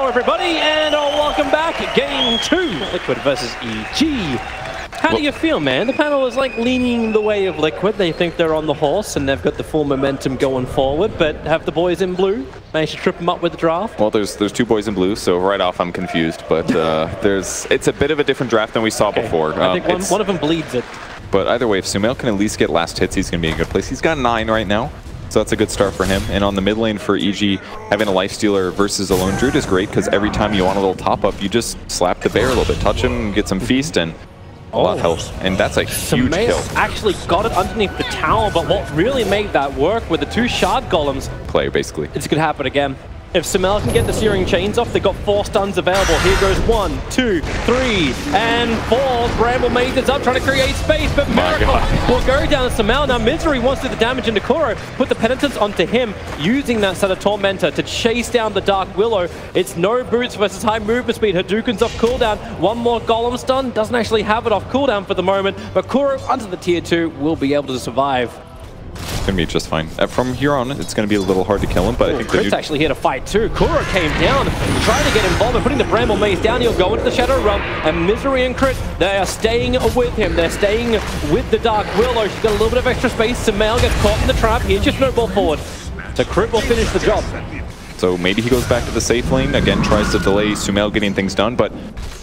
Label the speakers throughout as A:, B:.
A: Hello everybody and welcome back. Game 2, Liquid versus EG. How do you feel, man? The panel is like leaning the way of Liquid. They think they're on the horse and they've got the full momentum going forward, but have the boys in blue managed to trip them up with the draft?
B: Well, there's two boys in blue, so right off I'm confused, but it's a bit of a different draft than we saw before.
A: I think one of them bleeds it.
B: But either way, if Sumail can at least get last hits, he's going to be in a good place. He's got 9 right now, so that's a good start for him. And on the mid lane for EG, having a Lifestealer versus a Lone Druid is great, because every time you want a little top-up, you just slap the bear a little bit, touch him, get some feast, and a lot of health. And that's a huge kill.
A: Actually got it underneath the tower, but what really made that work with the 2 shard golems.
B: Play, basically.
A: It's going to happen again. If Sumail can get the Searing Chains off, they've got 4 stuns available. Here goes 1, 2, 3, and 4. Bramble Maze is up, trying to create space, but Miracle will go down to Sumail. Now Misery wants to do the damage into Kuro, put the Penitence onto him, using that set of Tormentor to chase down the Dark Willow. It's no boots versus high movement speed. Hadouken's off cooldown. One more Golem stun, doesn't actually have it off cooldown for the moment, but Kuro under the tier 2 will be able to survive.
B: It's going to be just fine. From here on, it's going to be a little hard to kill him, but I think
A: Crit's actually here to fight too. Kuro came down, trying to get involved, and putting the Bramble Maze down. He'll go into the Shadow Realm, and Misery and Crit, they are staying with him. They're staying with the Dark Willow. She's got a little bit of extra space. Sumail gets caught in the trap. Here's your snowball forward. So Crit will finish the job.
B: So maybe he goes back to the safe lane, again tries to delay Sumail getting things done, but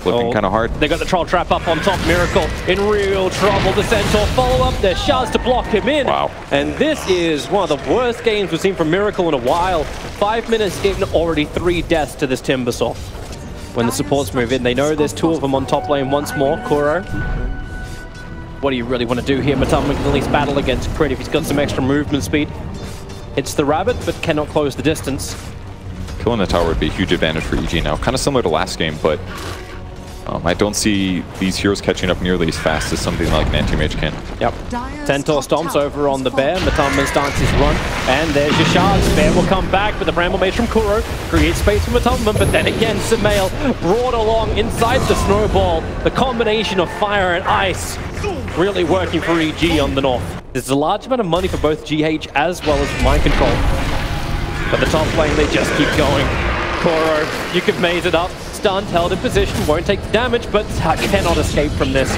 B: looking kind of hard.
A: They got the Troll Trap up on top. Miracle in real trouble. The Centaur follow up. There's shards to block him in.
B: Wow.
A: And this is one of the worst games we've seen from Miracle in a while. 5 minutes in, already 3 deaths to this Timbersaw. When the supports move in, they know there's 2 of them on top lane once more. Kuro. What do you really want to do here? Matama can at least battle against Crit if he's got some extra movement speed. It's the rabbit, but cannot close the distance.
B: Killing the tower would be a huge advantage for EG now. Kind of similar to last game, but I don't see these heroes catching up nearly as fast as something like an anti-mage can.
A: Yep. Centaur stomps over on the bear. Matama starts his run. And there's your shards. Bear will come back, but the Bramble Mage from Kuro creates space for Matama. But then again, Sumail brought along inside the snowball. The combination of fire and ice really working for EG on the north. There's a large amount of money for both GH as well as mind control. But the top lane, they just keep going. Kuro, you could maze it up. Stunned, held in position, won't take the damage, but cannot escape from this.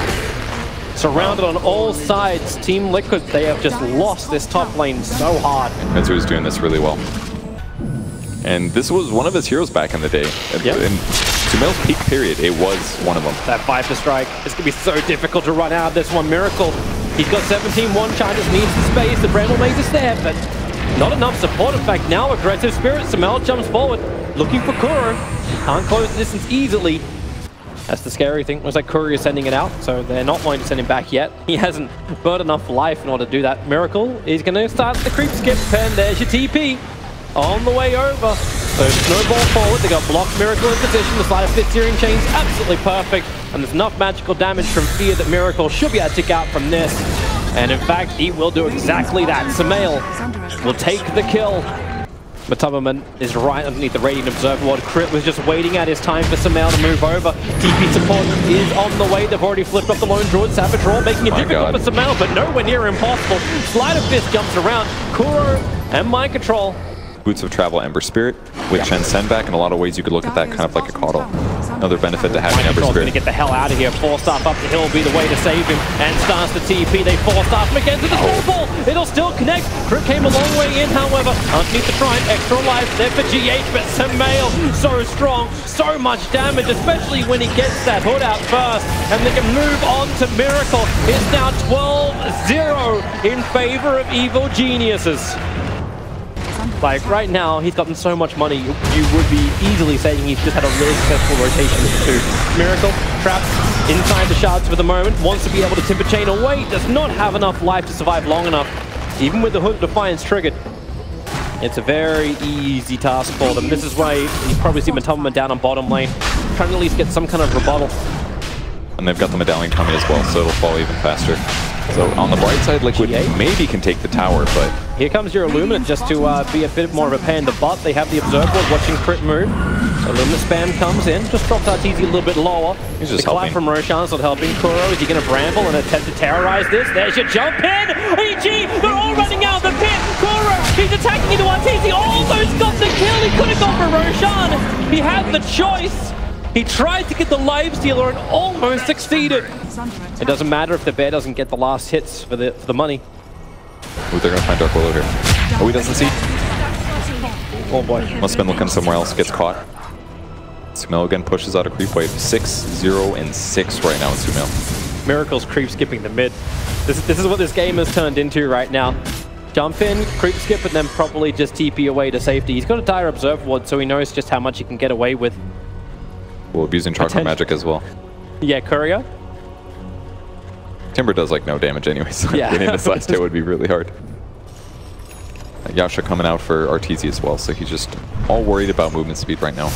A: Surrounded on all sides, Team Liquid, they have just lost this top lane so hard.
B: Mitsu's doing this really well. And this was one of his heroes back in the day.
A: Yep.
B: In Sumail's peak period, it was one of them.
A: That Viper Strike, it's going to be so difficult to run out of this one. Miracle, he's got 17 one-charges, needs the space, the Bramble Maze is there, but not enough support. In fact, now aggressive spirit. Sumail jumps forward, looking for Kuro. Can't close the distance easily. That's the scary thing. Looks like Kuro is sending it out, so they're not going to send him back yet. He hasn't burnt enough life in order to do that. Miracle is going to start the creep skip, and there's your TP on the way over. So snowball forward. They got blocked Miracle in position. The slide of Fit Searing Chains, absolutely perfect. And there's enough magical damage from Fear that Miracle should be able to tick out from this. And in fact, he will do exactly that. Sumail will take the kill. Matama is right underneath the Radiant Observer Ward. Crit was just waiting out his time for Sumail to move over. TP support is on the way. They've already flipped off the Lone Druid. Savage Roar making it difficult for Sumail, but nowhere near impossible. Sleight of Fist jumps around. Kuro and Mind Control.
B: Boots of Travel, Ember Spirit, with Chen Sen back. In a lot of ways, you could look at that kind of like a coddle. Another benefit to having Ember Spirit.
A: Going to get the hell out of here. 4-staff up the hill will be the way to save him. And starts the TP. They 4-staff him again to the snowball. It'll still connect. Crit came a long way in, however. Underneath the Triumph, extra life there for GH, but Sumail, so strong, so much damage, especially when he gets that hood out first. And they can move on to Miracle. It's now 12-0 in favor of Evil Geniuses. Like, right now, he's gotten so much money, you would be easily saying he's just had a really successful rotation with the 2. Miracle, trapped inside the shards for the moment, wants to be able to Timber Chain away, does not have enough life to survive long enough, even with the Hood of Defiance triggered. It's a very easy task for them. This is why you probably see Matama down on bottom lane, trying to at least get some kind of rebuttal.
B: And they've got the medallion coming as well, so it'll fall even faster. So on the bright side, Liquid maybe can take the tower, but
A: here comes your Illuminate just to be a bit more of a pain in the butt. They have the Observer watching Crit move. Illuminate spam comes in, just drops Arteezy a little bit lower.
B: He's just
A: the clap from Roshan's not helping. Kuro, is he going to bramble and attempt to terrorize this? There's your jump in! EG, they're all running out of the pit! Kuro He's attacking into Arteezy. Almost got the kill. He could have gone for Roshan. He had the choice. He tried to get the lifestealer and almost succeeded. It doesn't matter if the bear doesn't get the last hits for the money.
B: Ooh, they're gonna find Dark Willow here. Oh, he doesn't see.
A: Oh boy.
B: Must have been looking somewhere else. Gets caught. Sumail again pushes out a creep wave. 6-0 and 6 right now in Sumail.
A: Miracle's creep skipping the mid. This is what this game has turned into right now. Jump in, creep skip, and then probably just TP away to safety. He's got a dire observe ward, so he knows just how much he can get away with.
B: Well, abusing Chakra Magic as well.
A: Yeah, Courier.
B: Timber does like no damage anyway, so
A: yeah.
B: getting this last hit would be really hard. Yasha coming out for Arteezy as well, so he's just all worried about movement speed right now.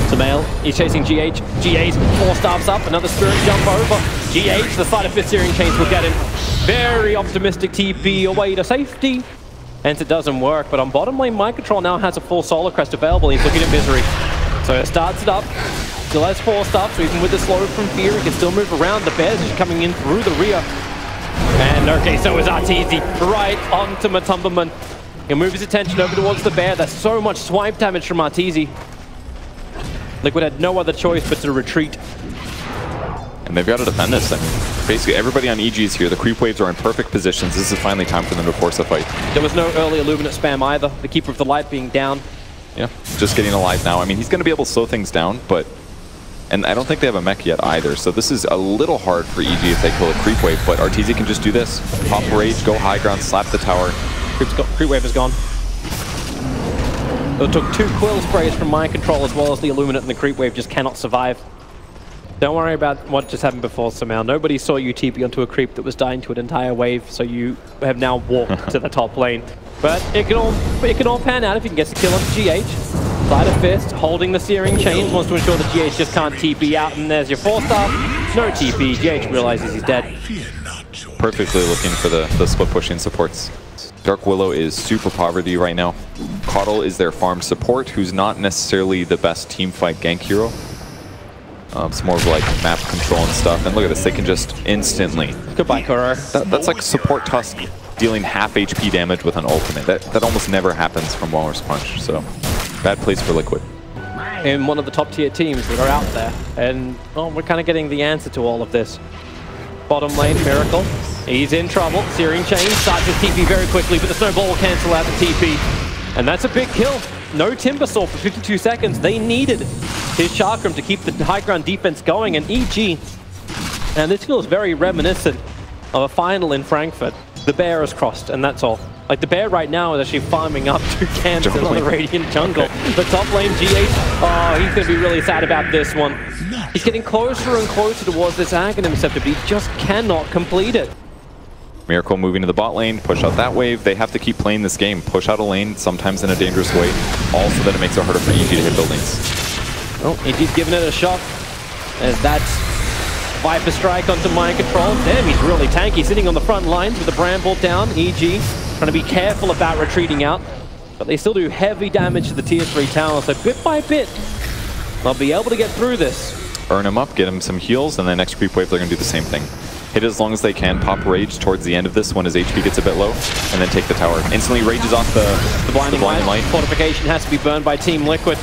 A: Sumail, he's chasing GH. GA's 4 staffs up, another Spirit jump over. GH, the side of Fifth Searing Chains will get him. Very optimistic TP away to safety. Hence it doesn't work, but on bottom lane, Microtrol now has a full Solar Crest available. He's looking at Misery. So it starts it up. Still has 4 stuff, so even with the slow from Fear, he can still move around. The Bears is coming in through the rear. And okay, so is Arteezy right onto Matumberman. He'll move his attention over towards the Bear. There's so much swipe damage from Arteezy. Liquid had no other choice but to retreat.
B: And they've got to defend this. I mean, basically everybody on EG is here. The creep waves are in perfect positions. This is finally time for them to force a fight.
A: There was no early Illuminate spam either. The Keeper of the Light being down.
B: Yeah, just getting alive now. I mean, he's going to be able to slow things down, but... And I don't think they have a mech yet either, so this is a little hard for EG if they kill a creep wave, but Arteezy can just do this. Pop Rage, go high ground, slap the tower.
A: Creep wave is gone. So it took 2 Quill sprays from Mind Control as well as the Illuminate, and the creep wave just cannot survive. Don't worry about what just happened before, Sumail. Nobody saw you TP onto a creep that was dying to an entire wave, so you have now walked to the top lane. But it can all pan out if you can get the kill onto GH. Side of Fist, holding the Searing Chains, wants to ensure that GH just can't TP out, and there's your 4-star. No TP, GH realizes he's dead.
B: Perfectly looking for the split pushing supports. Dark Willow is super poverty right now. Coddle is their farm support, who's not necessarily the best teamfight gank hero. It's more of like map control and stuff. And look at this, they can just instantly...
A: Goodbye, Kuro.
B: That's like support Tusk dealing half HP damage with an ultimate. That almost never happens from Walrus Punch, so bad place for Liquid.
A: In one of the top tier teams that are out there. And well, we're kind of getting the answer to all of this. Bottom lane, Miracle. He's in trouble. Searing Chain starts his TP very quickly, but the Snowball will cancel out the TP. And that's a big kill. No Timbersaw for 52 seconds. They needed his Chakram to keep the high ground defense going, and EG. And this feels very reminiscent of a final in Frankfurt. The Bear has crossed, and that's all. Like, the Bear right now is actually farming up to Kansas on the Radiant jungle. Okay. The top lane, GH, oh, he's going to be really sad about this one. He's getting closer and closer towards this Aghanim Scepter, but he just cannot complete it.
B: Miracle moving to the bot lane, push out that wave. They have to keep playing this game. Push out a lane, sometimes in a dangerous way. Also that it makes it harder for EG to hit buildings.
A: Well, EG's giving it a shot. As that's Viper Strike onto Mind Control. Damn, he's really tanky, sitting on the front lines with the Bramble down. EG trying to be careful about retreating out. But they still do heavy damage to the tier 3 towers. So bit by bit, they'll be able to get through this.
B: Burn him up, get him some heals, and then next creep wave they're going to do the same thing. Hit as long as they can, pop Rage towards the end of this when his HP gets a bit low, and then take the tower. Instantly rages off the blinding light.
A: Fortification has to be burned by Team Liquid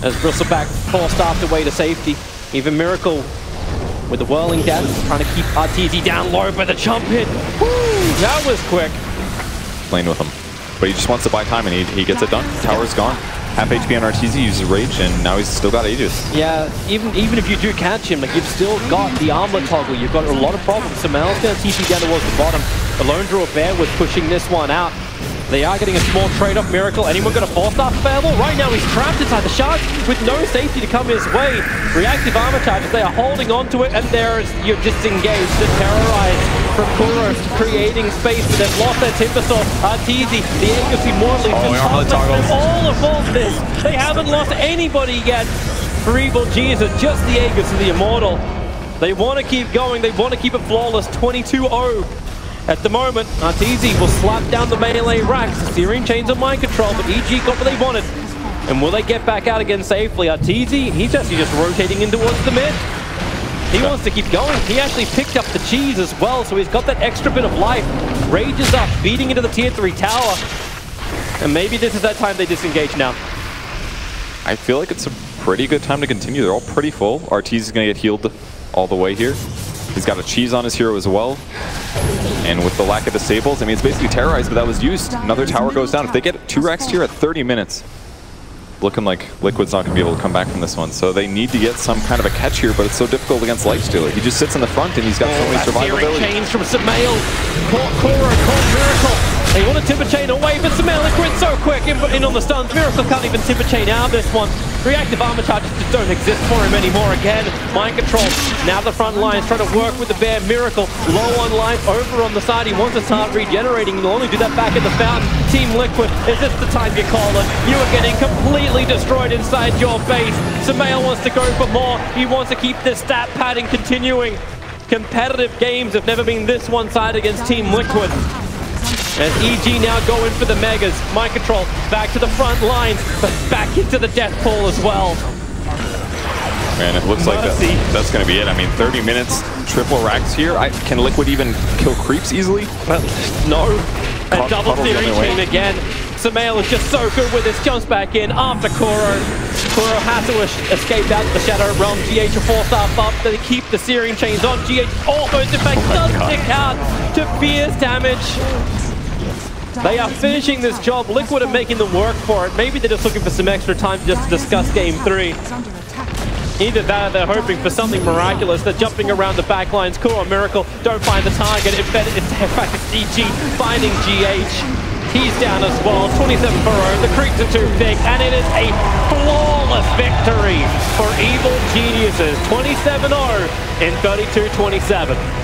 A: as Bristleback forced after way to safety. Even Miracle with the Whirling Death trying to keep Arteezy down low, but the jump hit. Woo, that was quick.
B: Playing with him. But he just wants to buy time, and he gets it done. Tower's gone. Half HP on Arteezy, uses Rage, and now he's still got Aegis.
A: Yeah, even if you do catch him, like, you've still got the armlet toggle. You've got a lot of problems. Sumail's going to TP down towards the bottom. The Lone Draw Bear was pushing this one out. They are getting a small trade-off. Miracle. Anyone got a 4-star available? Right now he's trapped inside the shards with no safety to come his way. Reactive armor charges. They are holding on to it, and there's you're disengaged. The terrorize from Kuros creating space, but they've lost their Timbersaw. Arteezy, the Aegis Immortally, all of this. They haven't lost anybody yet for Evil Jesus, just the Aegis and the Immortal. They want to keep going. They want to keep it flawless. 22-0. At the moment, Arteezy will slap down the melee racks. The Searing Chains on Mind Control, but EG got what they wanted. And will they get back out again safely? Arteezy, he's actually just rotating in towards the mid. He wants to keep going. He actually picked up the cheese as well, so he's got that extra bit of life. Rages up, beating into the tier 3 tower. And maybe this is that time they disengage now.
B: I feel like it's a pretty good time to continue. They're all pretty full. Arteez is going to get healed all the way here. He's got a cheese on his hero as well. And with the lack of disables, I mean, it's basically terrorized, but that was used. Another tower goes down. If they get 2 racks here at 30 minutes, looking like Liquid's not going to be able to come back from this one. So they need to get some kind of a catch here, but it's so difficult against Lifestealer. He just sits in the front and he's got so many survivability.
A: Change from Sumail. Caught Kuro, caught Miracle. They want to Timber Chain away, but Sumail Liquid so quick in on the stuns. Miracle can't even Timber Chain out of this one. Reactive armor charges just don't exist for him anymore again. Mind control. Now the front lines trying to work with the bear. Miracle low on life, over on the side. He wants to start regenerating. He'll only do that back at the fountain. Team Liquid, is this the time you call it? You are getting completely destroyed inside your base. Sumail wants to go for more. He wants to keep this stat padding continuing. Competitive games have never been this one-sided against Team Liquid. As EG now going for the Megas. Mind control back to the front lines, but back into the death pool as well.
B: Man, it looks like that's going to be it. I mean, 30 minutes, triple racks here. Can Liquid even kill creeps easily?
A: But no. A double theory chain again. Sumail is just so good with this. Jumps back in after Kuro. Kuro has to escape out of the Shadow Realm. GH a 4-star buff. They keep the searing chains on. GH almost, in fact, does tick out to fierce damage. They are finishing this job. Liquid are making them work for it. Maybe they're just looking for some extra time just to discuss Game 3. Either that or they're hoping for something miraculous. They're jumping around the back lines. Kuro and Miracle don't find the target. In fact, it's EG finding GH. He's down as well. 27 for 0. The creeps are too thick. And it is a flawless victory for Evil Geniuses. 27-0 in 32-27.